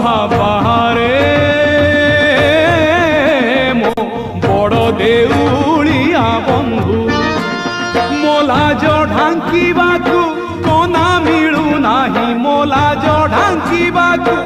ବାହାରେ ମୋ ବଡ଼ ଦେଉଳିଆ ବନ୍ଧୁ ମୋ ଲାଜ ଢାଙ୍କିବାକୁ କନା ମିଳୁନାହିଁ ମୋ ଲାଜ ଢାଙ୍କିବାକୁ